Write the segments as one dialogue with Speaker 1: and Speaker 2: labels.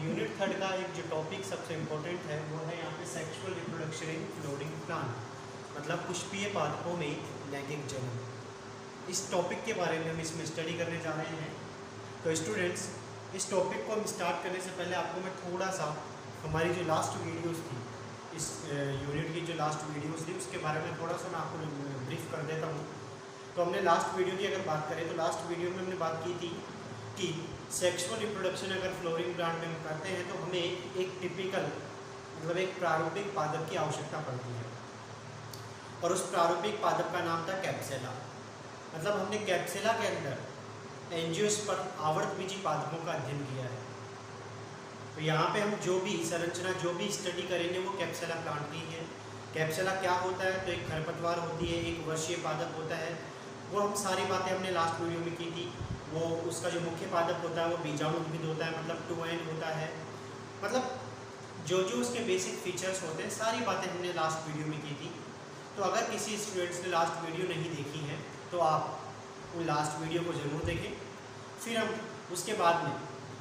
Speaker 1: Unit 3 का एक जो टॉपिक सबसे इम्पोर्टेंट है वो है यहाँ पे sexual reproduction in floating plant, मतलब पुष्पीय पादपों में लैंगिक जनन। इस टॉपिक के बारे में हम इसमें स्टडी करने जा रहे हैं। तो स्टूडेंट्स, इस टॉपिक को हम स्टार्ट करने से पहले आपको मैं थोड़ा सा हमारी जो लास्ट वीडियोस थी, इस यूनिट की जो लास्ट वीडियोस थी उसके बारे में थोड़ा सा मैं आपको ब्रीफ कर देता हूँ। तो हमने लास्ट वीडियो की अगर बात करें तो लास्ट वीडियो में हमने बात की थी कि सेक्सुअल रिप्रोडक्शन अगर फ्लोरिंग प्लांट में हम करते हैं तो हमें एक टिपिकल मतलब एक प्रारूपिक पादप की आवश्यकता पड़ती है, और उस प्रारूपिक पादप का नाम था कैप्सेला। मतलब हमने कैप्सेला के अंदर एंजियोस्पर्म आवर्तबीजी पादपों का अध्ययन किया है। तो यहाँ पे हम जो भी संरचना जो भी स्टडी करेंगे वो कैप्सेला प्लांट की है। कैप्सेला क्या होता है? तो एक खरपतवार होती है, एक वर्षीय पादप होता है। वो हम सारी बातें हमने लास्ट वीडियो में की थी। वो उसका जो मुख्य पादप होता है वो बीजाणुउद्भिद होता है, मतलब 2 एंड होता है। मतलब जो उसके बेसिक फीचर्स होते हैं सारी बातें हमने लास्ट वीडियो में की थी। तो अगर किसी स्टूडेंट्स ने लास्ट वीडियो नहीं देखी है तो आप वो लास्ट वीडियो को ज़रूर देखें। फिर हम उसके बाद में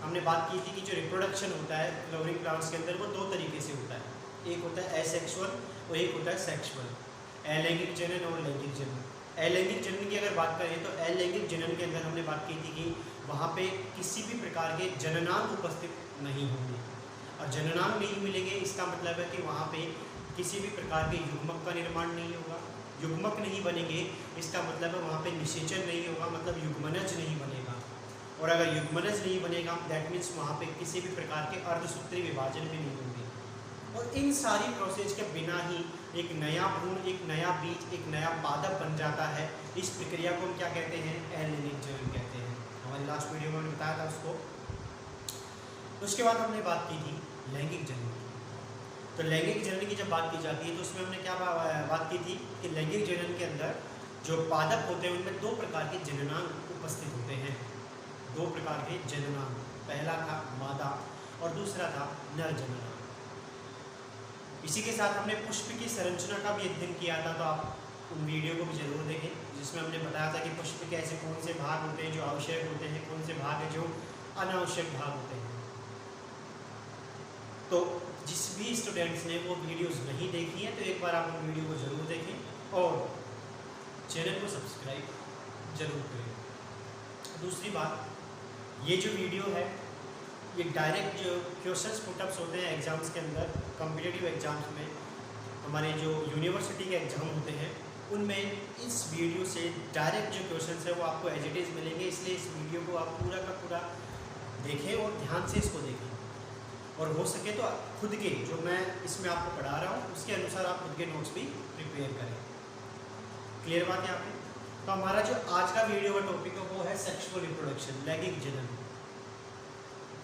Speaker 1: हमने बात की थी कि जो रिप्रोडक्शन होता है फ्लोरिंग प्लांट्स के अंदर वो 2 तरीके से होता है। एक होता है एसेक्सुअल और एक होता है सेक्सुअल, अलैंगिक जनन और लैंगिक जनन। अलैंगिक जनन की अगर बात करें तो अलैंगिक जनन के अंदर हमने बात की थी कि वहाँ पे किसी भी प्रकार के जननांग उपस्थित नहीं होंगे, और जननांग नहीं मिलेंगे इसका मतलब है कि वहाँ पे किसी भी प्रकार के युग्मक का निर्माण नहीं होगा। युग्मक नहीं बनेंगे इसका मतलब है वहाँ पे निषेचन नहीं होगा, मतलब युग्मनज नहीं बनेगा। और अगर युग्मनज नहीं बनेगा दैट मीन्स वहाँ पे किसी भी प्रकार के अर्धसूत्री विभाजन भी नहीं होंगे। और इन सारी प्रोसेस के बिना ही एक नया भ्रूण, एक नया बीज, एक नया पादप बन जाता है। इस प्रक्रिया को हम क्या कहते हैं? अलैंगिक जनन कहते हैं। हमारी लास्ट वीडियो में हमने बताया था उसको। उसके बाद हमने बात की थी लैंगिक जनन की। तो लैंगिक जनन की जब बात की जाती है तो उसमें हमने क्या बात की थी कि लैंगिक जनन के अंदर जो पादप होते हैं उनमें 2 प्रकार के जननांग उपस्थित होते हैं। 2 प्रकार के जननांग, पहला था मादा और दूसरा था नर जननांग। इसी के साथ हमने पुष्प की संरचना का भी अध्ययन किया था, तो आप उन वीडियो को भी जरूर देखें जिसमें हमने बताया था कि पुष्प के ऐसे कौन से भाग होते हैं जो आवश्यक होते हैं, कौन से भाग हैं जो अनावश्यक भाग होते हैं। तो जिस भी स्टूडेंट्स ने वो वीडियोस नहीं देखी है तो एक बार आप उन वीडियो को जरूर देखें और चैनल को सब्सक्राइब जरूर करें। दूसरी बात, ये जो वीडियो है ये डायरेक्ट जो क्वेश्चंस पुटअप्स होते हैं एग्जाम्स के अंदर, कॉम्पिटिटिव एग्जाम्स में, हमारे जो यूनिवर्सिटी के एग्जाम होते हैं उनमें इस वीडियो से डायरेक्ट जो क्वेश्चंस है वो आपको एज इट इज़ मिलेंगे। इसलिए इस वीडियो को आप पूरा का पूरा देखें और ध्यान से इसको देखें, और हो सके तो खुद के जो मैं इसमें आपको पढ़ा रहा हूँ उसके अनुसार आप खुद के नोट्स भी प्रिपेयर करें। क्लियर बात है आपको? तो हमारा जो आज का वीडियो का टॉपिक है वो है सेक्सुअल रिप्रोडक्शन, लैंगिक जनन।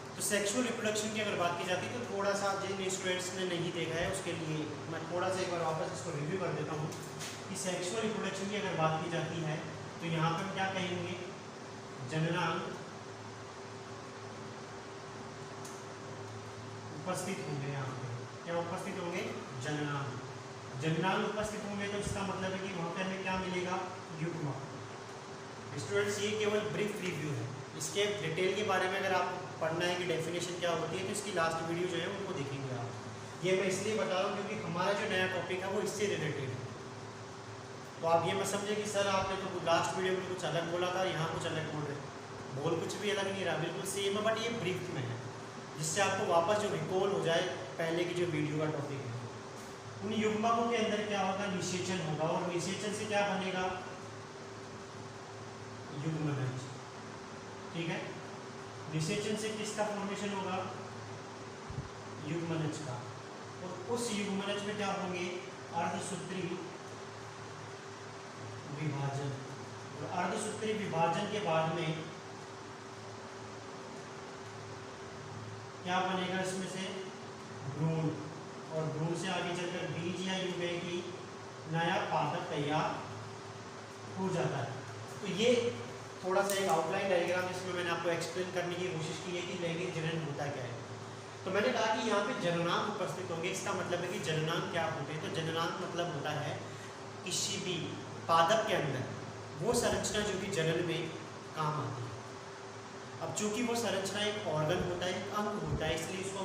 Speaker 1: तो सेक्सुअल रिप्रोडक्शन की अगर बात की जाती है तो थोड़ा सा जिन स्टूडेंट्स ने नहीं देखा है उसके लिए मैं थोड़ा सा एक बार वापस इसको रिव्यू कर देता हूँ कि सेक्सुअल रिप्रोडक्शन की अगर बात की जाती है तो यहाँ पर क्या कहेंगे? जननांग उपस्थित होंगे। यहाँ पे क्या उपस्थित होंगे? जननांग। जननांग उपस्थित होंगे तो इसका मतलब है कि वहाँ पे हमें क्या मिलेगा? युग्मक। स्टूडेंट्स, ये केवल ब्रीफ रिव्यू है। इसके डिटेल के बारे में अगर आपको पढ़ना है कि डेफिनेशन क्या होती है तो इसकी लास्ट वीडियो जो है उनको देखेंगे आप। ये मैं इसलिए बता रहा हूँ क्योंकि हमारा जो नया टॉपिक है वो इससे रिलेटेड है। तो आप ये मत समझे कि सर आपने तो लास्ट वीडियो में कुछ अलग बोला था, यहाँ कुछ अलग बोल रहे। बोल कुछ भी अलग नहीं रहा, बिल्कुल सेम है, बट ये ब्रीफ में है जिससे आपको वापस जो रिकॉल हो जाए पहले की जो वीडियो का टॉपिक है। उन युग्मकों के अंदर क्या होगा? निषेचन होगा, और निषेचन से क्या बनेगा? युग्मनज। ठीक है, निषेचन से किसका फॉर्मेशन होगा? युग्मनज का। और उस युग्मनज में क्या होंगे? अर्धसूत्री विभाजन। और अर्धसूत्री विभाजन के बाद में क्या बनेगा? इसमें से भ्रूण, और भ्रूण से आगे चलकर बीज या युग्म की नया पादप तैयार हो जाता है। तो ये थोड़ा सा एक आउटलाइन डायग्राम जिसमें मैंने आपको एक्सप्लेन करने की कोशिश की है कि लैंगिक जनन होता क्या है। तो मैंने कहा कि यहाँ पे जननांग उपस्थित होंगे, इसका मतलब है कि जननांग क्या होते हैं? तो जननांग मतलब होता है किसी भी पादप के अंदर वो संरचना जो कि जनन में काम आती है। अब चूंकि वो संरचना एक ऑर्गन होता है, एक अंग होता है, इसलिए इसको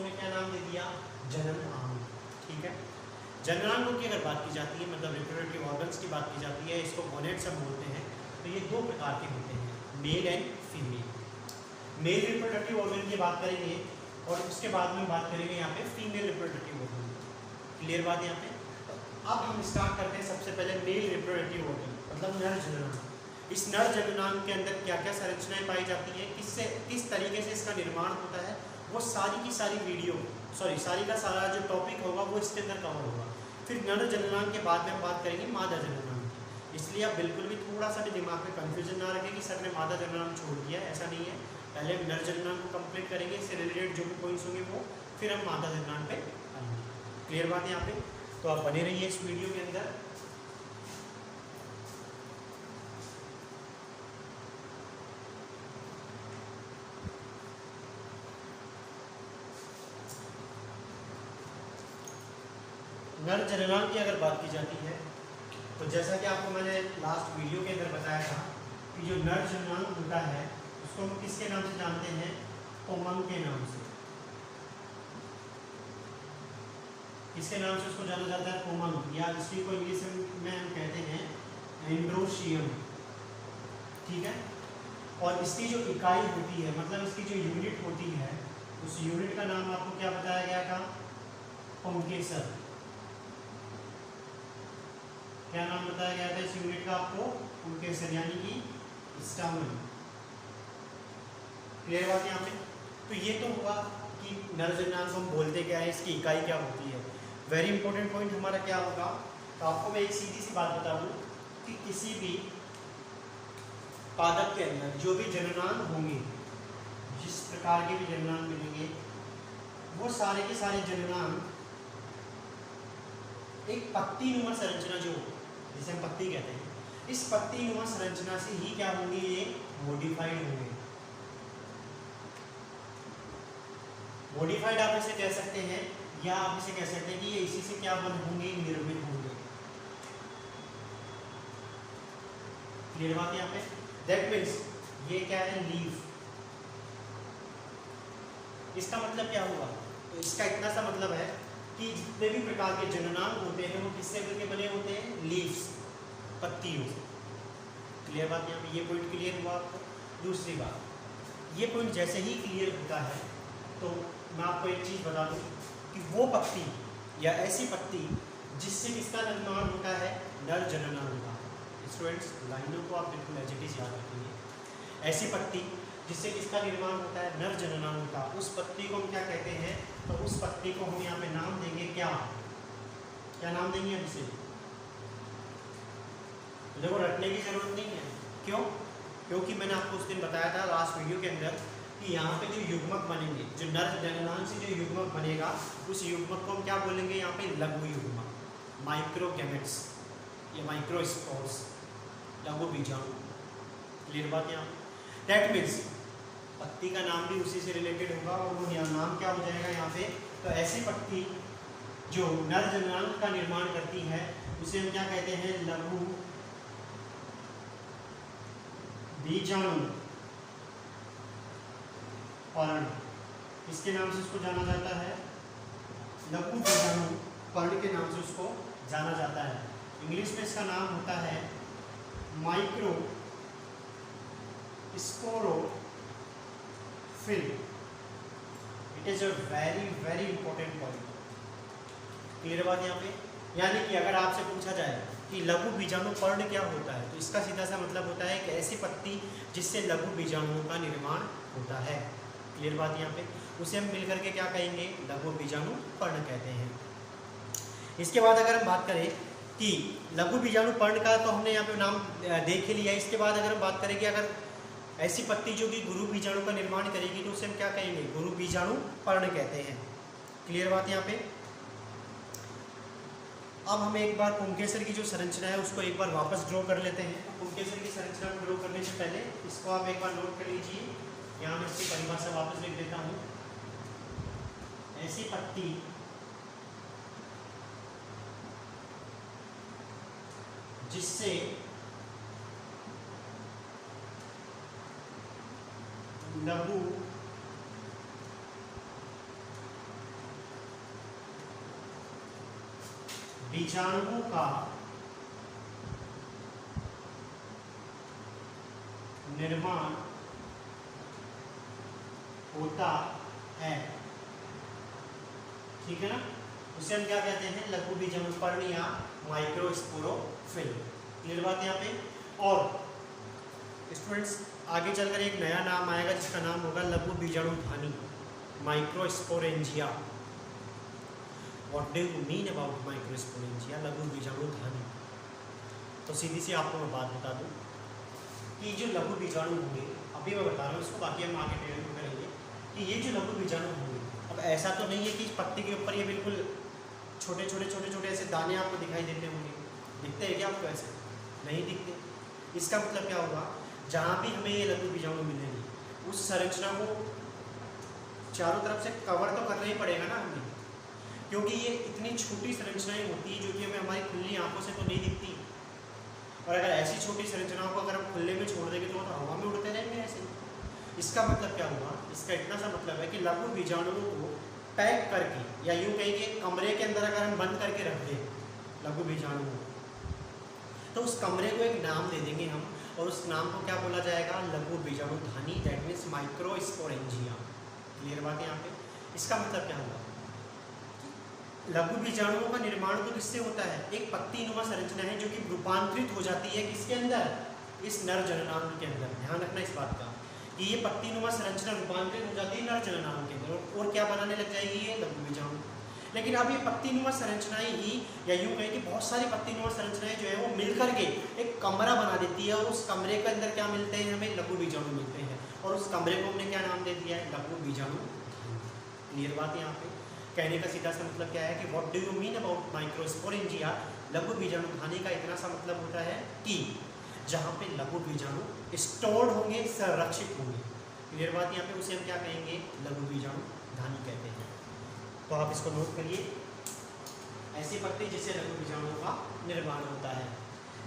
Speaker 1: जननांगों की अगर बात की जाती है, मतलब रिप्रोडक्टिव ऑर्गन्स की बात की जाती है, इसको गोनेड्स हम बोलते हैं। तो ये दो प्रकार के होते हैं, male and female. Male reproductive organ की बात करेंगे और उसके बाद में बात करेंगे यहाँ पे फीमेल रिप्रोडक्टिव ऑर्गन। क्लियर बात यहाँ पे? तो अब हम स्टार्ट करते हैं सबसे पहले मेल रिप्रोडक्टिव ऑर्गन, मतलब नर जननांग। इस नर जननांग के अंदर क्या क्या संरचनाएं पाई जाती हैं, किस तरीके से इसका निर्माण होता है, वो सारी की सारी सारी का सारा जो टॉपिक होगा वो इसके अंदर कवर होगा। फिर नर जननांग के बाद में हम बात करेंगे मादा जननांग। इसलिए आप बिल्कुल भी थोड़ा सा भी दिमाग में कंफ्यूजन ना रखें कि सर ने मादा जननांग छोड़ दिया, ऐसा नहीं है। पहले हम नर जननांग को कंप्लीट करेंगे, इससे रिलेटेड जो भी पॉइंट्स होंगे वो, फिर हम मादा जननांग पे आएंगे। क्लियर बात है यहाँ पे? तो आप बने रहिए इस वीडियो के अंदर। नर जननांग की अगर बात की जाती है तो जैसा कि आपको मैंने लास्ट वीडियो के अंदर बताया था कि जो नर जननांग होता है उसको हम किसके नाम से जानते हैं? पोमंग के नाम से। किसके नाम से उसको जाना जाता है? पोमंग, या इसी को इंग्लिश में हम कहते हैं एंड्रोशियम। ठीक है। और इसकी जो इकाई होती है, मतलब इसकी जो यूनिट होती है, उस यूनिट का नाम आपको क्या बताया गया था? पुंकेसर। क्या नाम बताया गया था इस यूनिट का आपको? पुंकेसर, यानी कि स्टामन। क्लियर बात यहाँ पे? तो ये तो हुआ कि नर जननांग को हम बोलते क्या है, इसकी इकाई क्या होती है। वेरी इंपॉर्टेंट पॉइंट हमारा क्या होगा, तो आपको मैं एक सीधी सी बात बता दूं कि किसी भी पादप के अंदर जो भी जननांग होंगे, जिस प्रकार के भी जननांग मिलेंगे, वो सारे के सारे जननांग एक पत्ती नुमा संरचना जो जिसे हम पत्ती कहते हैं, इस पत्ती नुमा संरचना से ही क्या होंगे? ये मॉडिफाइड होंगे। मॉडिफाइड आप इसे कह सकते हैं, या आप इसे कह सकते हैं कि ये इसी से क्या बन होंगे? निर्मित होंगे। क्लियर बात यहाँ पे? दैट मीन्स ये क्या है? लीफ। इसका मतलब क्या हुआ? तो इसका इतना सा मतलब है कि जितने भी प्रकार के जननांग होते हैं वो किससे मिलकर बने होते हैं? लीव्स, पत्तियों से। क्लियर बात यहाँ पे? ये पॉइंट क्लियर हुआ आपको? दूसरी बात, ये पॉइंट जैसे ही क्लियर होता है तो मैं आपको एक चीज़ बता दूं कि वो पत्ती या ऐसी पत्ती जिससे किसका निर्माण होता है? नर जननांग का। स्टूडेंट्स, लाइनों को आप बिल्कुल एज इट इज याद रखेंगे। ऐसी पत्ती जिससे किसका निर्माण होता है? नर जननांग का। उस पत्ती को हम क्या कहते हैं? तो उस पत्ती को हम यहाँ पे नाम देंगे क्या? क्या नाम देंगे हम इसे? देखो, रटने की जरूरत नहीं है। क्यों? क्योंकि मैंने आपको उस दिन बताया था लास्ट वीडियो के अंदर कि यहाँ पे जो युग्मक बनेंगे, जो नर जननांग से जो युग्मक बनेगा, उस युग्मक को हम क्या बोलेंगे? यहाँ पे लघु युग्मक, माइक्रोगैमेट्स या माइक्रोस्पोर्स, लघु बीजाणु। क्लियर बात यहाँ? दैट मीन्स पत्ती का नाम भी उसी से रिलेटेड होगा और वो नाम क्या हो जाएगा यहाँ पे? तो ऐसी पत्ती जो नर जननांग का निर्माण करती है उसे हम क्या कहते हैं? लघु बीजाणु पर्ण। इसके नाम से उसको जाना जाता है, लघु बीजाणु पर्ण के नाम से उसको जाना जाता है। इंग्लिश में इसका नाम होता है micro sporophyll. It is a very very important point. Clear बात यहाँ पे? यानी कि अगर आपसे पूछा जाए कि लघु बीजाणु पर्ण क्या होता है, तो इसका सीधा सा मतलब होता है कि ऐसी पत्ती जिससे लघु बीजाणुओं का निर्माण होता है। क्लियर बात यहाँ पे? उसे हम मिलकर के क्या कहेंगे? लघु बीजाणु पर्ण कहते हैं। इसके बाद अगर हम बात करें कि लघु बीजाणु पर्ण का तो हमने यहाँ पे नाम देख ही लिया। इसके बाद अगर हम बात करें कि अगर ऐसी पत्ती जो कि गुरु बीजाणु का निर्माण करेगी तो उसे हम क्या कहेंगे? गुरु बीजाणु पर्ण कहते हैं। क्लियर बात यहाँ पे? अब हम एक बार पुंकेसर की जो संरचना है उसको एक बार वापस ड्रॉ कर लेते हैं। पुंकेसर की संरचना को ड्रॉ करने से पहले इसको आप एक बार नोट कर लीजिए। यहाँ मैं इसकी परिभाषा वापस लिख देता हूँ। ऐसी पत्ती जिससे लघु बीजाणुओं का निर्माण होता है, ठीक है ना। उसे हम क्या कहते हैं, लघु बीजाणुपर्णी या माइक्रोस्पोरोफिल। क्लियर बात यहाँ पे। और स्टूडेंट्स आगे चलकर एक नया नाम आएगा जिसका नाम होगा लघु बीजाणुधानी, microsporangia. What do you mean about microsporangia, लघु बीजाणुधानी? तो सीधी सी आपको मैं बात बता दूं कि जो लघु बीजाणु होंगे, अभी मैं बता रहा हूँ इसको, बाकी हम आगे ट्रेनिंग में करेंगे कि ये जो लघु बीजाणु होंगे, अब ऐसा तो नहीं है कि पत्ती के ऊपर ये बिल्कुल छोटे छोटे ऐसे दाने आपको दिखाई देते होंगे। दिखते हैं क्या आपको? ऐसे नहीं दिखते। इसका मतलब क्या होगा, जहाँ भी हमें ये लघु बीजाणु मिलेंगे उस संरचना को चारों तरफ से कवर तो करना ही पड़ेगा ना हमें, क्योंकि ये इतनी छोटी संरचनाएं होती है जो कि हमें हमारी खुली आंखों से तो नहीं दिखती। और अगर ऐसी छोटी संरचनाओं को अगर हम खुले में छोड़ देंगे तो वो तो हवा में उड़ते रहेंगे ऐसे। इसका मतलब क्या हुआ, इसका इतना सा मतलब है कि लघु बीजाणुओं को पैक करके, या यूँ कहेंगे कमरे के अंदर अगर हम बंद करके रख दें लघु बीजाणुओं को, तो उस कमरे को एक नाम दे देंगे हम, और उस नाम को क्या बोला जाएगा, लघु बीजाणुधानी, दैट मीन्स माइक्रोस्पोरेंजिया। क्लियर बात है यहाँ पे। इसका मतलब क्या हुआ, लघु बीजाणुओं का निर्माण तो किससे होता है, एक पत्ती नुमा संरचना है जो कि रूपांतरित हो जाती है किसके अंदर, इस नर जननांग के अंदर। ध्यान रखना इस बात का कि ये पत्ती नुमा संरचना रूपांतरित हो जाती है नर जननांग के अंदर, और क्या बनाने लग जाएगी ये लघु बीजाणु। लेकिन अब ये पत्ती नुमा संरचनाएं ही, या यूँ कहें कि बहुत सारी पत्ती नुमा संरचनाएं जो है वो मिलकर के एक कमरा बना देती है, और उस कमरे के अंदर क्या मिलते हैं, हमें लघु बीजाणु मिलते हैं, और उस कमरे को हमने क्या नाम दे दिया है, लघु बीजाणु। क्लियर बात है यहाँ पे। कहने का सीधा सा मतलब क्या है कि what do you mean about microsporangia, लघु बीजाणुधानी का इतना सा मतलब होता है कि जहाँ पे लघु बीजाणु स्टोर्ड होंगे, संरक्षित होंगे। क्लियर बात यहाँ पे, उसे हम क्या कहेंगे, लघु बीजाणुधानी कहते हैं। तो आप इसको नोट करिए, ऐसी पत्ती जिससे लघु बीजाणुओं का निर्माण होता है।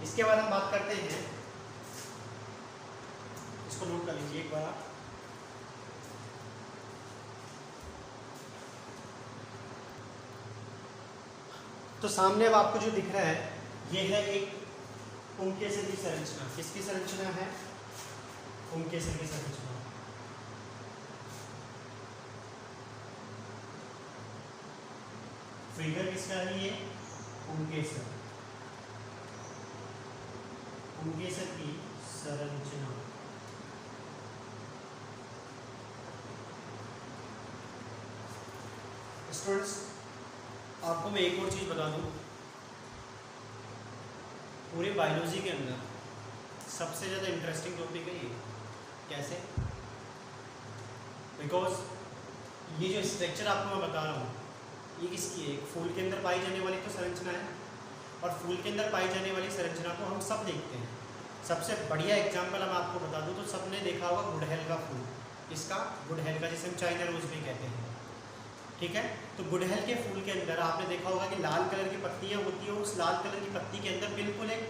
Speaker 1: इसके बाद हम बात करते हैं, इसको नोट कर लीजिए एक बार। तो सामने अब आपको जो दिख रहा है ये है एक पुंकेसर की संरचना। किसकी संरचना है, पुंकेसर की संरचना। फिगर किसका है ये, पुंकेसर, पुंकेसर की संरचना। स्टूडेंट्स आपको मैं एक और चीज़ बता दूं, पूरे बायोलॉजी के अंदर सबसे ज़्यादा इंटरेस्टिंग टॉपिक है ये। कैसे? बिकॉज ये जो स्ट्रक्चर आपको मैं बता रहा हूँ ये किसकी है, एक फूल के अंदर पाई जाने वाली तो संरचना है, और फूल के अंदर पाई जाने वाली संरचना को हम सब देखते हैं। सबसे बढ़िया एग्जाम्पल हम आपको बता दूँ तो सबने देखा होगा गुड़हल का फूल। इसका गुड़हल का, जिसे हम चाइना रोज भी कहते हैं, ठीक है। तो गुड़हल के फूल के अंदर आपने देखा होगा कि लाल कलर की पत्तियां होती है, उस लाल कलर की पत्ती के अंदर बिल्कुल एक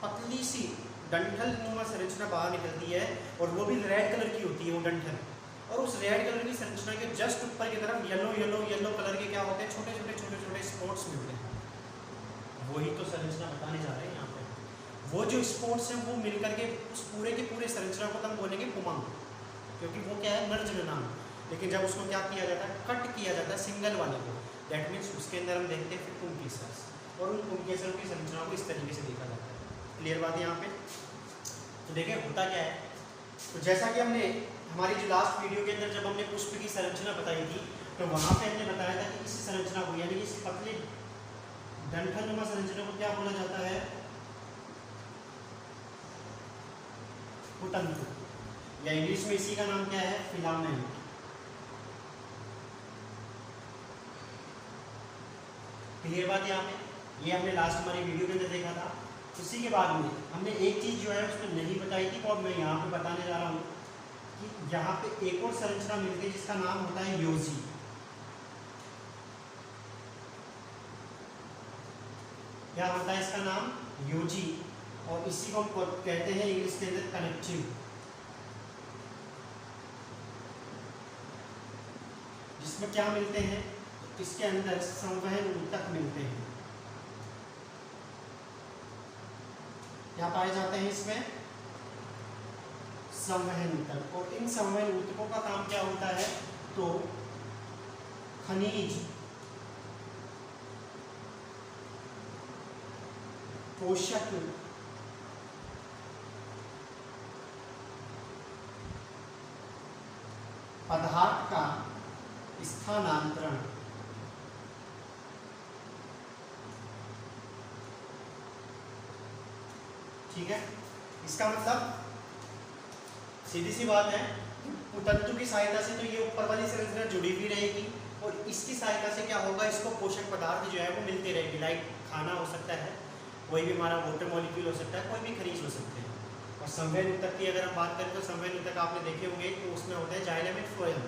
Speaker 1: पतली सी डंठल नुमा संरचना बाहर निकलती है, और वो भी रेड कलर की होती है वो डंठल। और उस रेड कलर की संरचना के जस्ट ऊपर की तरफ येलो येलो येलो कलर के क्या होते हैं, छोटे छोटे स्पॉट्स मिलते हैं। वही तो संरचना बताने जा रहे हैं यहाँ पे। वो जो स्पॉट्स हैं वो मिलकर के उस पूरे के पूरे संरचना को हम बोलेंगे पुमंग, क्योंकि वो क्या है, नर जननांग। लेकिन जब उसको क्या किया जाता है, कट किया जाता है सिंगल वाले को, दैट मीन्स उसके अंदर हम देखते हैं फिर पुंकेसर, और उन पुंकेसर की संरचना को इस तरीके से देखा जाता है। क्लियर बात है यहाँ पे। तो देखें होता क्या है, तो जैसा कि हमने हमारी जो लास्ट वीडियो के अंदर जब हमने पुष्प की संरचना बताई थी, तो वहाँ पे हमने बताया था कि इस संरचना को, यानी इस पतले डंठलनुमा संरचना को क्या बोला जाता है, पुटंतु, या इंग्लिश में इसी का नाम क्या है, फिलामेंट। क्लियर बात यहाँ पे। ये हमने लास्ट हमारी वीडियो के अंदर देखा था। उसी के बाद में हमने एक चीज़ जो है उसमें नहीं बताई थी, और मैं यहाँ पे बताने जा रहा हूँ कि यहाँ पे एक और संरचना मिलती है जिसका नाम होता है योजी। क्या होता है इसका नाम, योजी, और इसी को हम कहते हैं इंग्लिश के अंदर कनेक्टिव, जिसमें क्या मिलते हैं, इसके अंदर संवहन ऊतक मिलते हैं। क्या पाए जाते हैं इसमें? संवहन ऊतक। और इन संवहन ऊतकों का काम क्या होता है? तो खनिज, पोषक, पदार्थ का स्थानांतरण, ठीक है। इसका मतलब सीधी सी बात है, तंतु की सहायता से तो ये ऊपर वाली संरचना जुड़ी हुई रहेगी और इसकी सहायता से क्या होगा, इसको पोषक पदार्थ जो है वो मिलते रहेगी। लाइक खाना हो सकता है, कोई भी हमारा वाटर मॉलिक्यूल हो सकता है, कोई भी खनिज हो सकते हैं। और संवहन ऊतक की अगर हम बात करें तो संवहन ऊतक आपने देखे होंगे तो उसमें होता है जाइलम एंड फ्लोएम,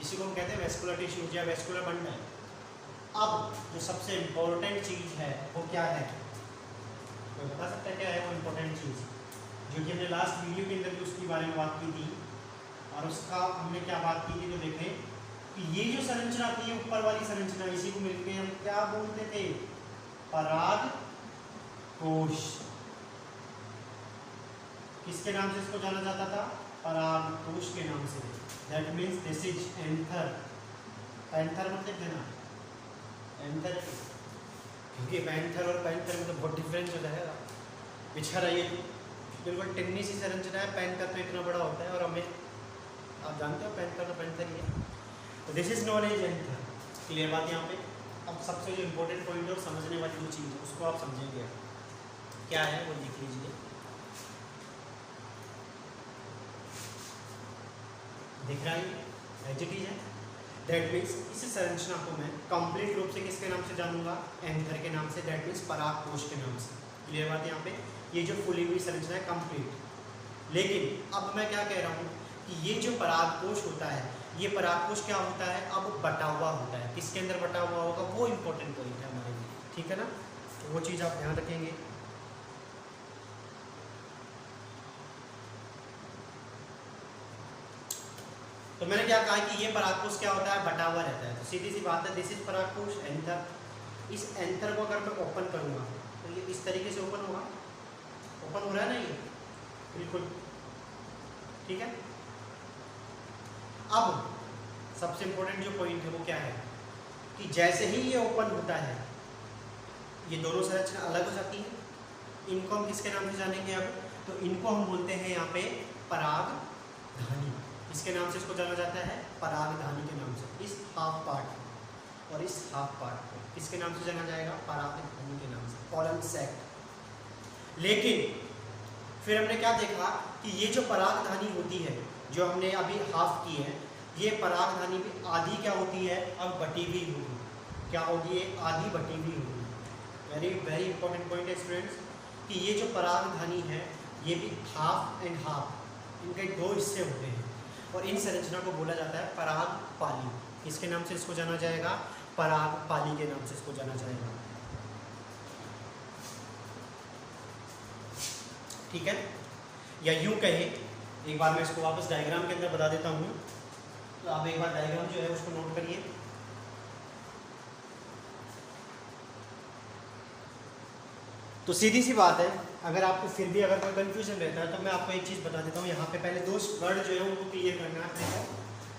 Speaker 1: इसी को हम कहते हैं वेस्कुलर टिश्यूज या वेस्कुलर बंडल। अब जो सबसे इम्पोर्टेंट चीज़ है वो क्या है? तो बता सकता है क्या है वो इम्पोर्टेंट चीज़, जो कि हमने लास्ट वीडियो के अंदर भी उसके बारे में बात की थी। और उसका हमने क्या बात की थी, तो देखें कि ये जो संरचना थी, ऊपर वाली संरचना, इसी को मिलकर हम क्या बोलते थे? पराग कोश। किसके नाम से इसको जाना जाता था? पराग कोश के नाम से। That means this is anther. Panther मतलब देना, एंथर, क्योंकि पैंथर और पैंथर में तो बहुत डिफरेंस हो जाएगा। बिछा रही है बिल्कुल टिन्नी सी संरचना है, पैंथर तो इतना बड़ा होता है, और हमें आप जानते हो पैंथर तो पैंथर ही है। तो this is known as anther. Clear बात यहाँ पे। अब सबसे जो इम्पोर्टेंट पॉइंट है और समझने वाली जो चीज़ है उसको आप समझेंगे क्या है, वो लिख लीजिए। दिख रहा है एडजेक्टिव है। दैट मीन्स इस संरचना को मैं कंप्लीट रूप से किसके नाम से जानूंगा? एंथर के नाम से। दैट मीन्स पराग कोश के नाम से। क्लियर बात है यहाँ पे। ये जो फुली हुई संरचना है कंप्लीट। लेकिन अब मैं क्या कह रहा हूँ कि ये जो परागकोश होता है, ये परागकोश क्या होता है? अब बटा हुआ होता है। किसके अंदर बटा हुआ होगा? वो इंपॉर्टेंट पॉइंट है हमारे लिए, ठीक है ना। तो वो चीज़ आप ध्यान रखेंगे। तो मैंने क्या कहा कि ये परागकोश क्या होता है? बटा हुआ रहता है। तो सीधी सी बात है, दिस इज परागकोश, एंथर। इस एंथर को अगर मैं ओपन करूँगा तो ये इस तरीके से ओपन होगा। ओपन हो रहा है ना ये, बिल्कुल ठीक है। अब सबसे इंपॉर्टेंट जो पॉइंट है वो क्या है कि जैसे ही ये ओपन होता है, ये दोनों संरचना अलग हो जाती है। इनको हम किसके नाम से जानेंगे अब? तो इनको हम बोलते हैं यहाँ पे परागधानी। इसके नाम से इसको जाना जाता है? परागधानी के नाम से। इस हाफ पार्ट और इस हाफ पार्ट को किसके नाम से जाना जाएगा? परागधानी के नाम से, पॉलन सैक। लेकिन फिर हमने क्या देखा कि ये जो परागधानी होती है, जो हमने अभी हाफ की है, ये परागधानी भी आधी क्या होती है? अब बटी हुई होगी। क्या होगी? ये आधी बटी हुई होगी। वेरी वेरी इंपॉर्टेंट पॉइंट है स्टूडेंट्स कि ये जो परागधानी है ये भी हाफ एंड हाफ, इनके दो हिस्से होते हैं। और इन संरचना को बोला जाता है परागपाली। किसके नाम से इसको जाना जाएगा? परागपाली के नाम से इसको जाना जाएगा, ठीक है। या यूं कहें, एक बार मैं इसको वापस डायग्राम के अंदर बता देता हूँ। तो आप एक बार डायग्राम जो है उसको नोट करिए। तो सीधी सी बात है, अगर आपको फिर भी अगर कोई कंफ्यूजन रहता है तो मैं आपको एक चीज़ बता देता हूँ। यहाँ पे पहले दो वर्ड जो है उनको क्लियर करना है।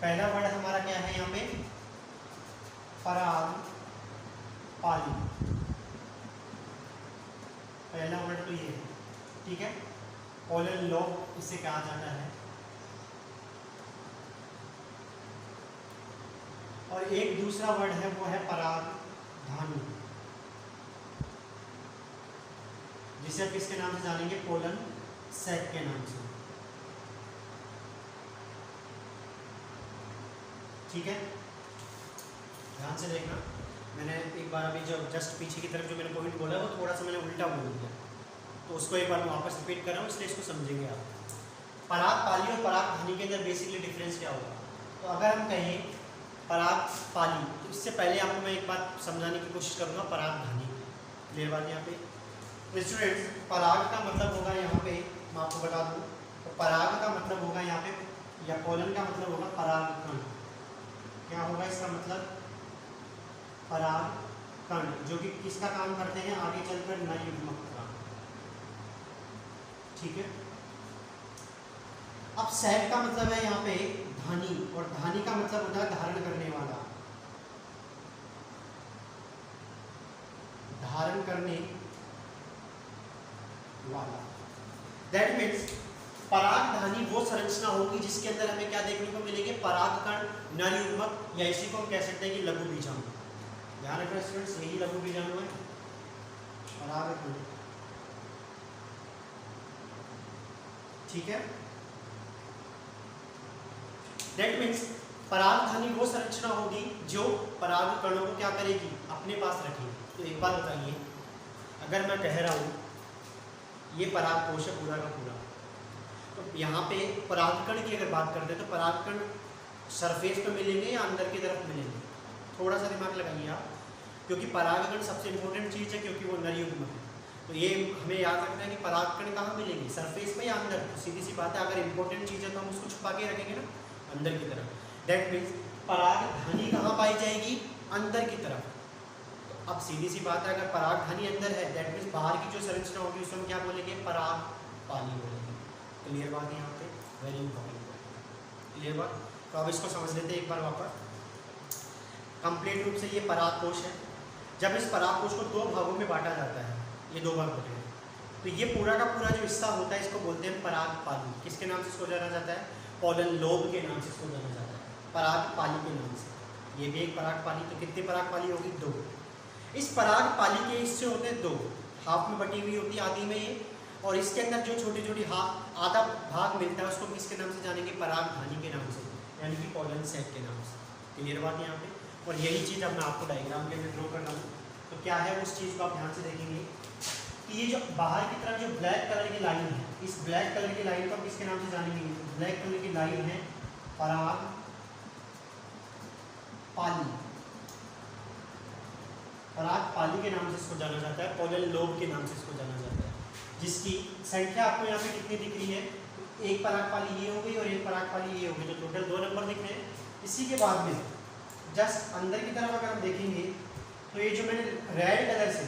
Speaker 1: पहला वर्ड हमारा क्या है यहाँ पे? परागपाली। पहला वर्ड तो ये है, ठीक है। पोलन लोब इससे कहा जाता है। और एक दूसरा वर्ड है वो है परागधानी, जिसे आप किसके नाम से जानेंगे? पोलन सैक के नाम से, ठीक है। ध्यान से देखना, मैंने एक बार अभी जो जस्ट पीछे की तरफ जो मैंने पॉइंट बोला वो थोड़ा सा मैंने उल्टा बोल दिया, तो उसको एक बार मैं वापस रिपीट कर रहा हूँ, इसलिए इसको समझेंगे आप। परागपाली और परागधानी के अंदर बेसिकली डिफरेंस क्या होगा? तो अगर हम कहें परागपाली, तो इससे पहले आपको मैं एक बात समझाने की कोशिश करूँगा परागधानी। क्लियर बात यहाँ पे स्टूडेंट्स? पराग का मतलब होगा यहाँ पे, मैं आपको बता दूँ, तो पराग का मतलब होगा यहाँ पे, या पोलन का मतलब होगा परागकण। क्या होगा इसका मतलब? परागकण, जो कि किसका काम करते हैं? आगे चलकर नर युग्मक का। ठीक है। अब सैक का मतलब है यहाँ पे धानी, और धानी का मतलब होता है धारण करने वाला, धारण करने वाला। दैट मीन्स परागधानी वो संरचना होगी जिसके अंदर हमें क्या देखने को मिलेंगे, परागकण, नर युग्मक, या इसी को हम कह सकते हैं कि लघु बीजाणु। ध्यान रखना स्टूडेंट्स, यही लघु बीजाणु है, परागकण, ठीक है। दैट मीन्स परागधानी वो संरचना होगी जो परागकणों को क्या करेगी, अपने पास रखेगी। तो एक बात बताइए, अगर मैं कह रहा हूँ ये परागकोश है पूरा का पूरा, तो यहाँ पे परागकण की अगर बात करते हैं तो परागकण सरफेस पे मिलेंगे या अंदर की तरफ मिलेंगे, थोड़ा सा दिमाग लगाइए आप, क्योंकि परागकण सबसे इंपॉर्टेंट चीज़ है, क्योंकि वो नर युग्म है। तो ये हमें याद रखना है कि परागकण कहाँ मिलेंगे, सरफेस पे या अंदर। तो सीधी सी बात है, अगर इंपॉर्टेंट चीज़ है तो हम उसको छुपा के रखेंगे ना, अंदर की तरफ। दैट मीन्स परागधानी कहाँ पाई जाएगी, अंदर की तरफ। तो अब सीधी सी बात है, अगर परागधानी अंदर है दैट मीन्स बाहर की जो संरचना होगी उसको हम क्या बोलेंगे, परागपाली बोलेंगे। क्लियर बात है यहाँ पे, वेरी इंपॉर्टेंट, क्लियर बात। तो अब इसको समझ लेते हैं एक बार वापस कंप्लीट रूप से। ये परागकोश है। जब इस परागकोश को दो भागों में बांटा जाता है, ये दो भाग होते हैं, तो ये पूरा का पूरा जो हिस्सा होता है इसको बोलते हैं परागपाली। किसके नाम से इसको जाना जाता है, पोलन लोब के नाम से इसको जाना जाता है, परागपाली के नाम से। ये भी एक परागपाली। तो कितनी परागपाली होगी, दो। इस परागपाली के हिस्से होते हैं दो, हाफ में बटी हुई होती है आदि में ये, और इसके अंदर जो छोटी छोटी आधा भाग मिलता है उसको किसके नाम से जानेंगे, परागधानी के नाम से, यानी कि पोलन सैक के नाम से। क्लियर बात है यहाँ पे। और यही चीज़ अब मैं आपको डायग्राम के अंदर ड्रॉ कर रहा हूँ, तो क्या है उस चीज़ को आप ध्यान से देखेंगे कि ये जो बाहर की तरफ जो ब्लैक कलर की लाइन है, इस ब्लैक कलर की लाइन को आप किसके नाम से जानेंगे, ब्लैक कलर की लाइन है परागपाली। परागपाली के नाम से इसको जाना जाता है, पोलन लोब के नाम से इसको जाना जाता है, जिसकी संख्या आपको यहाँ पे कितनी दिख रही है, एक परागपाली ये हो गई और एक परागपाली ये हो गई, तो टोटल 2 नंबर दिख रहे हैं। इसी के बाद में जस्ट अंदर की तरफ अगर हम देखेंगे तो ये जो मैंने रेड कलर से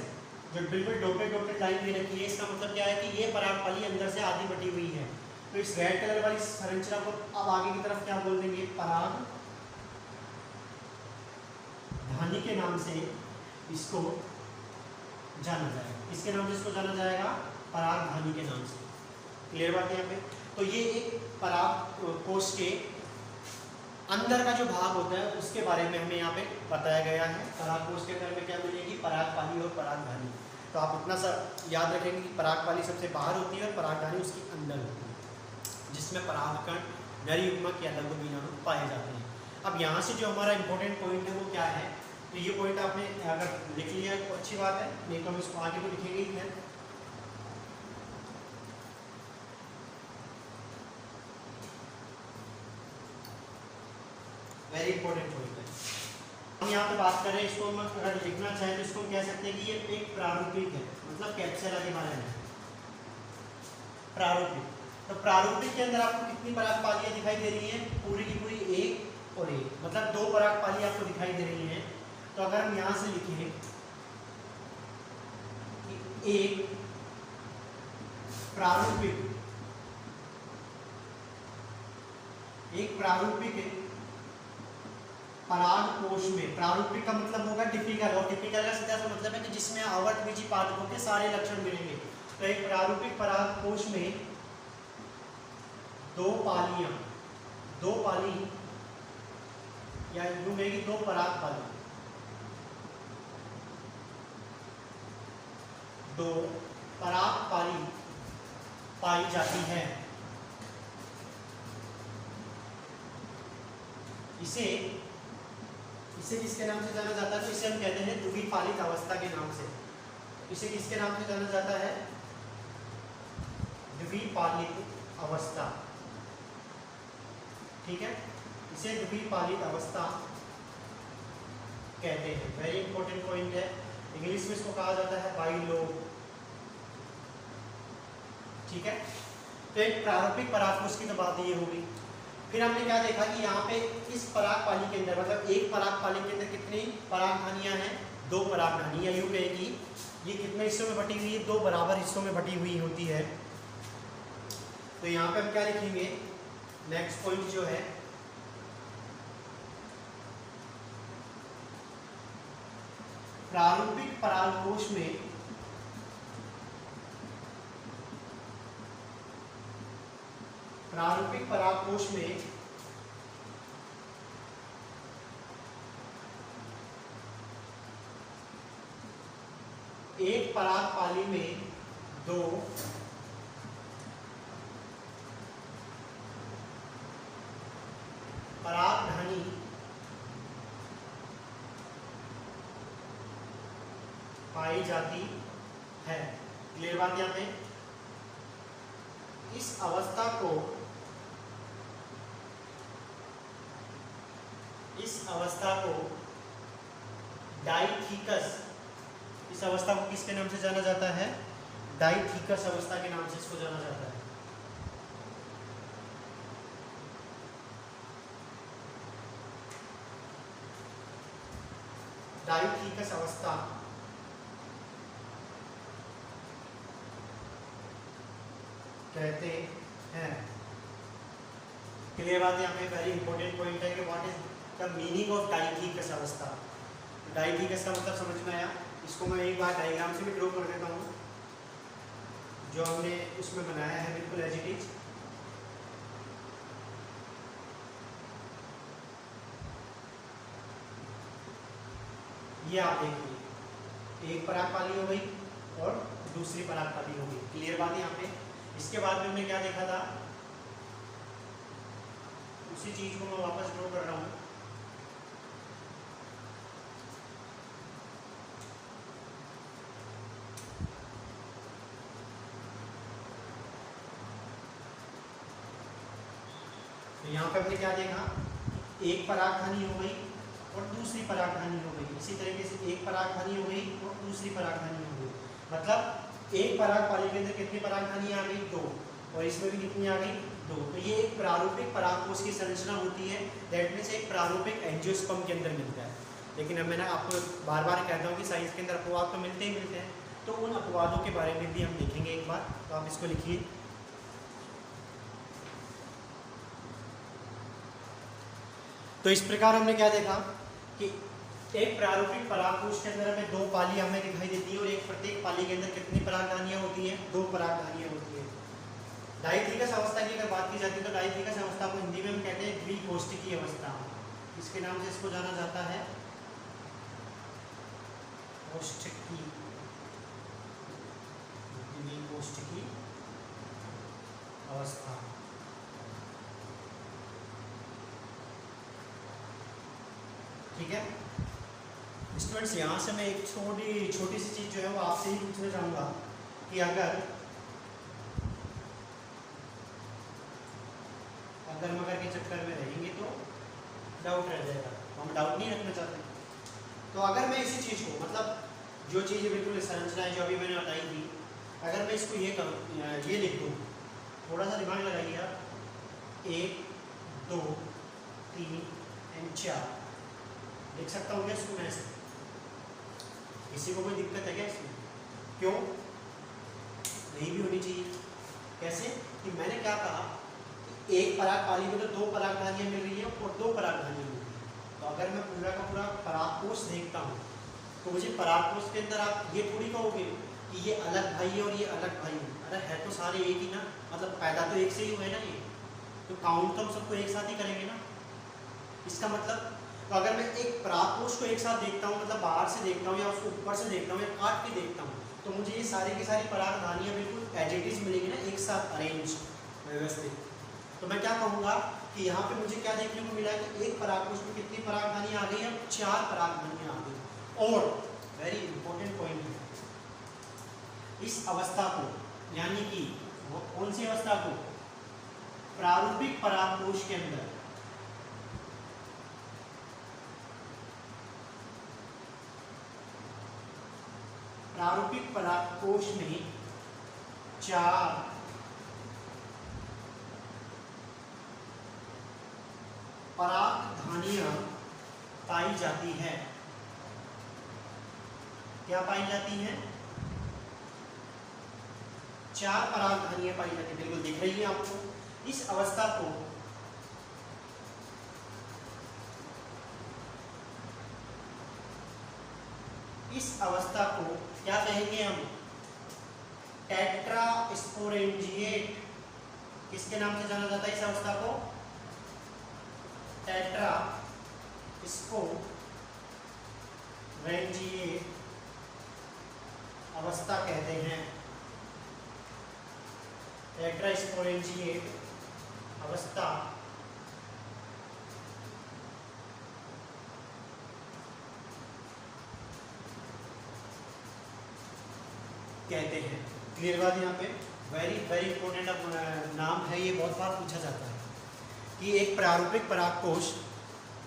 Speaker 1: जो बिल्कुल डॉटेड डॉटेड लाइन दे रखी है, इसका मतलब क्या है कि ये परागपाली अंदर से आधी बटी हुई है। तो इस रेड कलर वाली संरचना को अब आगे की तरफ क्या बोल देंगे, परागधानी के नाम से इसको जाना जाएगा। इसके नाम से इसको जाना जाएगा, परागधानी के नाम से। क्लियर बात है यहाँ पे। तो ये एक परागकोश के अंदर का जो भाग होता है उसके बारे में हमें यहाँ पे बताया गया है। परागकोश के अंदर में क्या मिलेगी, परागपाली और परागधानी। तो आप इतना सा याद रखेंगे कि परागपाली सबसे बाहर होती है और परागधानी उसके अंदर होती है, जिसमें परागकण, नर युग्मक या लघु बीजाणु पाए जाते हैं। अब यहाँ से जो हमारा इंपॉर्टेंट पॉइंट है वो क्या है, तो ये पॉइंट आपने अगर लिख लिया तो अच्छी बात है, नहीं तो हम इसको आगे तो लिखेंगे ही है। वेरी इंपॉर्टेंट पॉइंट है। हम यहाँ पे बात कर रहे हैं, इसको हम अगर लिखना चाहें तो इसको हम कह सकते हैं कि ये एक प्रारूपिक है, मतलब कैप्चर के बारे में प्रारूपिक। तो प्रारूपिक के अंदर आपको कितनी परागपालियाँ दिखाई दे रही हैं, पूरी की पूरी एक और एक, मतलब 2 परागपाली आपको दिखाई दे रही हैं। तो अगर हम यहाँ से लिखें कि एक प्रारूपिक परागकोश में, प्रारूपिक का मतलब होगा टिपिकल, और टिपिकल का सीधा सा मतलब है कि जिसमें आवर्तबीजी पादपों के सारे लक्षण मिलेंगे। तो एक प्रारूपिक परागकोश में 2 पाली या यूं कहेंगे 2 परागपाली, 2 परागपाली पाई जाती है। इसे किसके नाम से जाना जाता है, तो इसे हम कहते हैं द्विपालित अवस्था के नाम से। इसे किसके नाम से जाना जाता है, द्विपालित अवस्था। ठीक है, इसे द्विपालित अवस्था कहते हैं। वेरी इंपॉर्टेंट पॉइंट है। इंग्लिश में इसको कहा जाता है बाइलोब। ठीक है, तो एक प्रारूपिक परागकोश की तो बात ये होगी। फिर हमने क्या देखा कि यहाँ पे इस परागपाली के अंदर, मतलब एक परागपाली के अंदर कितनी परागधानियाँ हैं, 2 परागधानी, या यूं कहें कि ये कितने हिस्सों में बटी हुई है, 2 बराबर हिस्सों में बटी हुई होती है। तो यहाँ पे हम क्या लिखेंगे, नेक्स्ट पॉइंट जो है प्रारूपिक परागकोश में एक पराग पाली में दो परागधानी पाई जाती है। क्लियर बात यहाँ पे? इस अवस्था को डाइथिकस, इस अवस्था को किसके नाम से जाना जाता है? डाइथिकस अवस्था के नाम से इसको जाना जाता है। डाइथिकस अवस्था कहते हैं। क्लियर बात? यहाँ पे वेरी इंपॉर्टेंट पॉइंट है कि what is the meaning of डाइथिकस अवस्था। डाइथिकस का मतलब समझ में आया? इसको मैं एक बार डायग्राम से भी ड्रॉ कर देता हूँ जो हमने उसमें बनाया है, बिल्कुल एज इट इज। ये आप देखिए, एक पराग पाली हो गई और दूसरी पराग पाली हो गई। क्लियर बात है यहाँ पे? इसके बाद में हमने क्या देखा था, उसी चीज को मैं वापस ड्रॉ कर रहा हूँ। तो यहाँ पे हमने क्या देखा, एक परागधानी हो गई और दूसरी परागधानी हो गई। इसी तरीके से एक परागधानी हो गई और दूसरी परागधानी हो गई। मतलब एक पराग पाली के अंदर कितनी परागधानी आ गई? दो। और इसमें भी कितनी आ गई? दो। तो ये एक प्रारूपिक परागकोश की संरचना होती है। दैट मीन्स एक प्रारूपिक एंजियोस्पर्म के अंदर मिलता है। लेकिन अब मैंने आपको बार बार कहता हूँ कि साइंस के अंदर अपवाद तो मिलते ही मिलते हैं, तो उन अपवादों के बारे में भी हम देखेंगे एक बार। तो आप इसको लिखिए। तो इस प्रकार हमने क्या देखा कि एक प्रारूपिक परागकोश के अंदर हमें दो पाली हमें दिखाई देती है और एक प्रत्येक पाली के अंदर कितनी परागधानियां होती हैं? दो परागधानियां होती हैं। डाइथिकस अवस्था की अगर बात की जाती है तो डाइथिकस अवस्था को हिंदी में हम कहते हैं द्विकोष्ठिकी अवस्था। इसके नाम से इसको जाना जाता है कोष्ठिकी, द्विकोष्ठिकी अवस्था। ठीक है स्टूडेंट्स, यहाँ से मैं एक छोटी सी चीज़ जो है वो आपसे ही पूछना चाहूँगा कि अगर मगर के चक्कर में रहेंगे तो डाउट रह जाएगा। हम डाउट नहीं रखना चाहते। तो अगर मैं इसी चीज़ को, मतलब जो चीज़ें बिल्कुल संरचना है जो अभी मैंने बताई थी, अगर मैं इसको ये लिख दूँ, थोड़ा सा दिमाग लगाइए आप, 1 2 3 एंड 4 लिख सकता हूँ क्या इसको मैं? किसी को कोई दिक्कत है क्या इसमें? क्यों नहीं भी होनी चाहिए? कैसे कि मैंने क्या कहा, एक पराग पाली में तो दो परागधानियां मिल रही है और दो परागधानियां मिल रही है। तो अगर मैं पूरा का पूरा परागकोश देखता हूँ तो मुझे परागकोश के अंदर आप ये थोड़ी कहोगे कि ये अलग भाई है और ये अलग भाई है। अरे है तो सारे एक ही ना, मतलब पैदा तो एक से ही हुए ना ये, तो काउंट तो हम सबको एक साथ ही करेंगे ना। इसका मतलब तो अगर मैं एक परागकोश को एक साथ देखता हूँ, मतलब बाहर से देखता हूँ या उसको ऊपर से देखता हूँ या काट के देखता हूँ, तो मुझे ये सारी की सारी परागधानियाँ बिल्कुल एज इट इज मिलेगी ना, एक साथ अरेंज व्यवस्थित। तो मैं क्या कहूँगा कि यहाँ पे मुझे क्या देखने को मिला है कि एक परागकोश में कितनी परागधानियाँ आ गई हैं? 4 परागधानियाँ आ गई। और वेरी इंपॉर्टेंट पॉइंट है, इस अवस्था को, यानी कि कौन सी अवस्था को? प्रारूपिक परागकोश के अंदर प्रारूपिक परागकोश में 4 परागधानियां पाई जाती है। क्या पाई जाती हैं? 4 परागधानियां पाई जाती है, बिल्कुल दिख रही है आपको। इस अवस्था को क्या कहेंगे हम? टेट्रास्पोरेंजिएट। किसके नाम से जाना जाता है इस अवस्था को? टेट्रास्पोरेंजिएट अवस्था कहते हैं। टेट्रास्पोरेंजिएट अवस्था कहते हैं। क्लियर बात यहाँ पे? वेरी वेरी इंपॉर्टेंट नाम है ये, बहुत बार पूछा जाता है कि एक प्रारूपिक परागकोश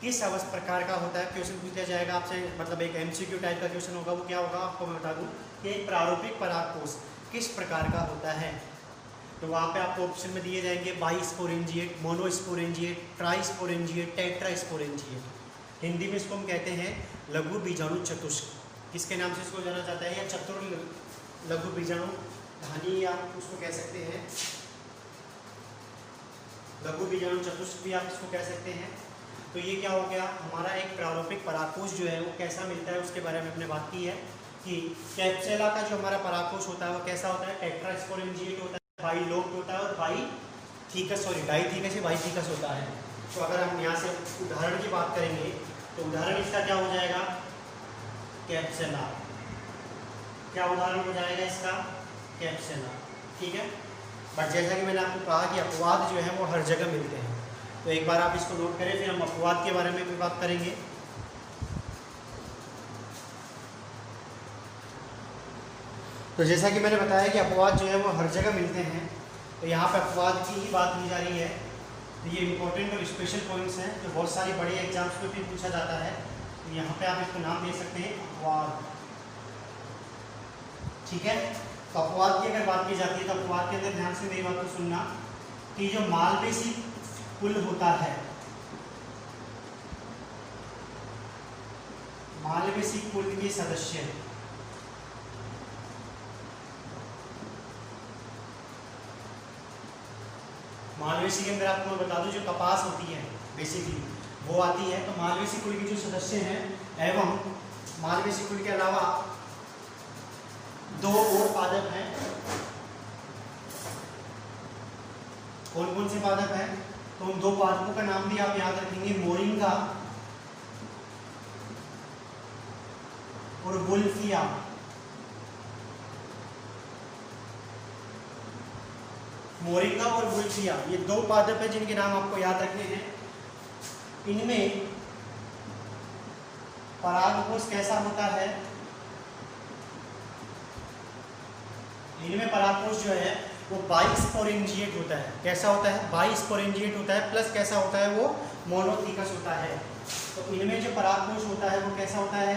Speaker 1: किस प्रकार का होता है। क्वेश्चन पूछा जाएगा आपसे, मतलब एक एमसीक्यू टाइप का क्वेश्चन होगा। वो क्या होगा आपको मैं बता दूं कि एक प्रारूपिक परागकोश किस प्रकार का होता है। तो वहाँ पे आपको ऑप्शन में दिए जाएंगे बाइस्पोरेंजिएट, मोनोस्पोरेंजिएट, ट्राइस्पोरेंजिएट, टेट्रास्पोरेंजिएट। हिंदी में इसको हम कहते हैं लघु बीजाणु चतुष्क। किसके नाम से इसको जाना जाता है? या चतुर लघु बीजाणु धानी, आप उसको कह सकते हैं लघु बीजाणु चतुष्क भी आप इसको कह सकते हैं। तो ये क्या हो गया हमारा एक प्रारूपिक परागकोश जो है वो कैसा मिलता है उसके बारे में हमने बात की है कि कैप्सुला का जो हमारा परागकोश होता है वो कैसा होता है? टेट्रास्पोरेंजिएट होता है, बाइलोब्ड होता है और डाइथीकस या बाइथीकस होता है। तो अगर हम यहाँ से उदाहरण की बात करेंगे तो उदाहरण इसका क्या हो जाएगा? कैप्सुला। क्या उदाहरण हो जाएगा इसका? कैप्सुला। ठीक है। बट जैसा कि मैंने आपको कहा कि अपवाद जो है वो हर जगह मिलते हैं, तो एक बार आप इसको नोट करें, फिर हम अपवाद के बारे में भी बात करेंगे। तो जैसा कि मैंने बताया कि अपवाद जो है वो हर जगह मिलते हैं, तो यहाँ पे अपवाद की ही बात की जा रही है। तो ये इंपॉर्टेंट और स्पेशल पॉइंट्स हैं जो बहुत सारी बड़े एग्जाम्स में भी पूछा जाता है। तो यहाँ पे आप इसको नाम दे सकते हैं अपवाद। ठीक है। तो अपवाद की अगर बात की जाती है तो अपवाद के अंदर ध्यान से मेरी बात को सुनना कि जो मालवेसी कुल होता है, मालवेसी कुल के सदस्य मालवेसी के अंदर आपको मैं बता दूं जो कपास होती है बेसिकली वो आती है। तो मालवेसी कुल के जो सदस्य हैं एवं मालवेसी कुल के अलावा 2 और पादप हैं। कौन कौन से पादप हैं? तो उन 2 पादपों का नाम भी आप याद रखेंगे, मोरिंगा और वुल्फिया। मोरिंगा और वुल्फिया ये 2 पादप है जिनके नाम आपको याद रखने हैं। इनमें परागकोश कैसा होता है? इनमें परागकोश जो है वो बाइस्पोरेंजिएट होता है। कैसा होता है? बाइस्पोरेंजिएट होता है, प्लस कैसा होता है? वो मोनोथीकस होता है। तो इनमें जो परागकोश होता है वो कैसा होता है?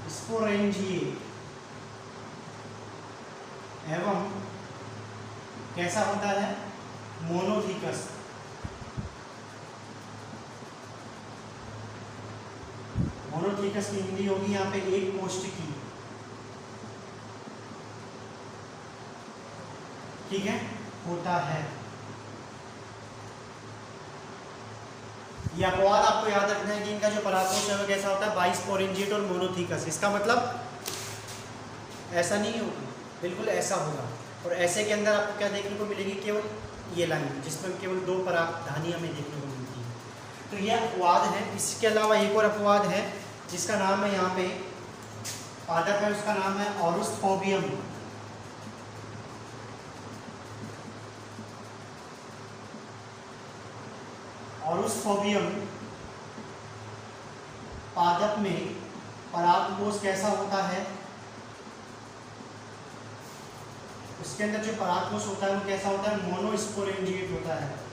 Speaker 1: बाइस्पोरेंजिएट एवं कैसा होता है? मोनोथीकस। मोनोथीकस की हिंदी होगी यहाँ पे एक कोष्ठकी। ठीक है, होता है। ये अपवाद आपको याद रखना है कि इनका जो परागकोश है वो कैसा होता है? बाइस्पोरेंजिएट और मोनोथीकस। इसका मतलब ऐसा नहीं होगा, बिल्कुल ऐसा होगा। और ऐसे के अंदर आपको क्या देखने को मिलेगी? केवल ये लाइन जिसमें केवल 2 परागधानी हमें देखने को मिलती है। तो ये अपवाद है। इसके अलावा एक और अपवाद है जिसका नाम है, यहाँ पे पादप है उसका नाम है ऑरुस्थोबियम। ऑरुस्थोबियम पादप में परागकोश कैसा होता है? उसके अंदर जो परागकोश होता है वो कैसा होता है? मोनोस्पोरेंजिएट होता है।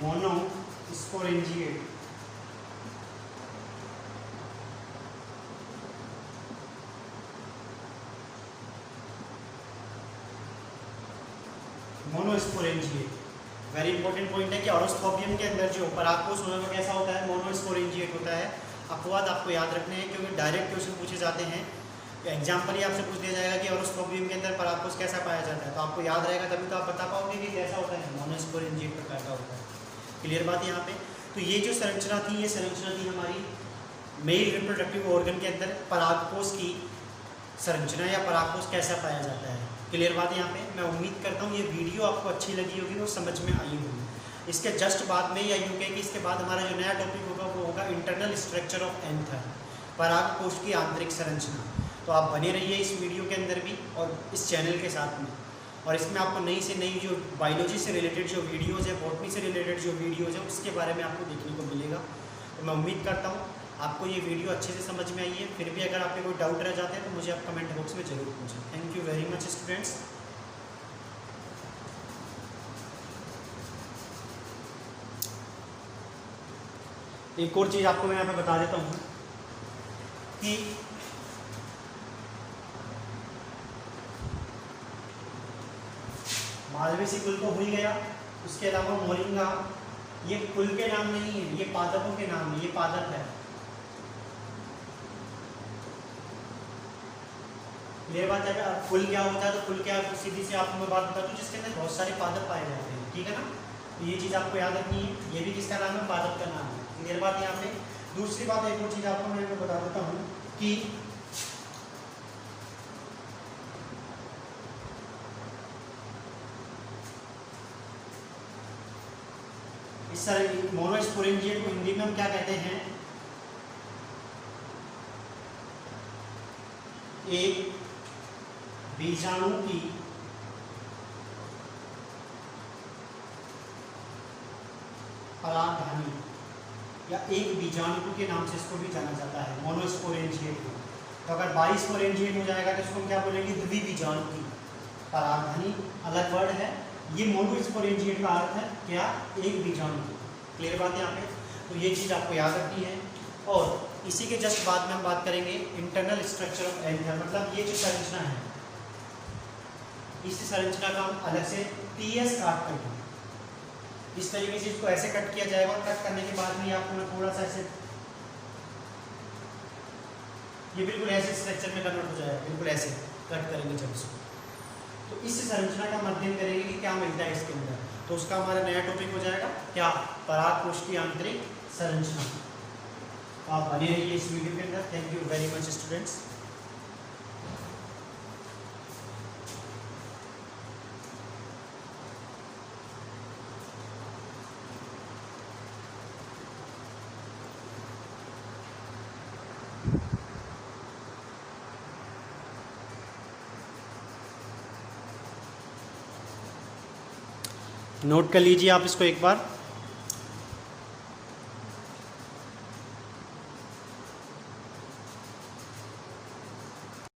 Speaker 1: मोनोस्पोरेंजिएट। मोनोस्पोरेंजिएट वेरी इंपॉर्टेंट पॉइंट है कि ऑरोस्थोबियम के अंदर जो परागकोश होना वो कैसा होता है, मोनोस्पोरेंजिएट होता है। अपवाद आपको याद रखने हैं क्योंकि डायरेक्ट क्वेश्चन पूछे जाते हैं। एग्जाम्पल ही आपसे पूछ दिया जाएगा कि ऑरोस्थोबियम के अंदर परागकोश कैसा पाया जाता है, तो आपको याद रहेगा, तभी तो आप बता पाओगे कि कैसा होता है, मोनोस्पोरेंजिएट प्रकार का होता है। क्लियर बात यहाँ पे। तो ये जो संरचना थी, ये संरचना थी हमारी मेल रिप्रोडक्टिव ऑर्गन के अंदर परागकोश की संरचना या परागकोश कैसा पाया जाता है। क्लियर बात यहाँ पे। मैं उम्मीद करता हूँ ये वीडियो आपको अच्छी लगी होगी, वो समझ में आई होगी। इसके जस्ट बाद में या यूं कहें कि इसके बाद हमारा जो नया टॉपिक होगा वो होगा इंटरनल स्ट्रक्चर ऑफ एंथर, परागकोश की आंतरिक संरचना। तो आप बने रहिए इस वीडियो के अंदर भी और इस चैनल के साथ में, और इसमें आपको नई से नई जो बायोलॉजी से रिलेटेड जो वीडियोज़ है, बॉटनी से रिलेटेड जो वीडियोज़ है, उसके बारे में आपको देखने को मिलेगा। तो मैं उम्मीद करता हूँ आपको ये वीडियो अच्छे से समझ में आई है। फिर भी अगर आप पे कोई डाउट रह जाते हैं तो मुझे आप कमेंट बॉक्स में ज़रूर पूछें। Thank you very much students. एक और चीज़ आपको मैं यहाँ पे बता देता हूँ कि मालवेसी कुल तो हो ही गया, उसके अलावा मोरिंगा, ये कुल के नाम नहीं है, ये पादपों के नाम है, ये पादप है। ये बात है। अब कुल क्या होता है, तो कुल क्या, सीधी सी आपको मैं बात बताता हूँ, जिसके अंदर बहुत सारे पादप पाए जाते हैं, ठीक है ना। तो ये चीज़ आपको याद रखनी है, ये भी किसका नाम है, पादप का नाम है। क्लियर बात यहाँ पे। दूसरी बात, एक और चीज़ आपको मैं बता देता हूँ कि इस तरह मोनोस्पोरेंजिएट को हिंदी में हम क्या कहते हैं, एक बीजाणु की परागधानी या एक बीजाणु के नाम से इसको भी जाना जाता है, मोनोस्पोरेंजिएट को। तो अगर बाइस्पोरेंजिएट हो जाएगा तो इसको हम क्या बोलेंगे, द्विबीजाणु की परागधानी, अलग वर्ड है। ये मोनोस्पोरेंजिएट का अर्थ है क्या, एक बीजाणु की। क्लियर बात है यहाँ पे। तो ये चीज़ आपको याद रखनी है। और इसी के जस्ट बाद में हम बात करेंगे इंटरनल स्ट्रक्चर ऑफ एंथर, मतलब ये जो संरचना है, इस संरचना का हम अलग से टीएस काट करेंगे। इस तरीके से इसको ऐसे कट किया जाएगा, और कट करने के बाद में आपको मैं थोड़ा सा ऐसे, ये बिल्कुल ऐसे स्ट्रक्चर में कन्वर्ट हो जाएगा, बिल्कुल ऐसे कट करेंगे जब इसको। तो इस संरचना का अध्ययन करेंगे कि क्या मिलता है इसके अंदर। तो उसका हमारा नया टॉपिक हो जाएगा क्या, परागकोश की आंतरिक संरचना। आप बने रहिए इस वीडियो के अंदर। Thank you very much students. Note कर लीजिए आप इसको एक बार।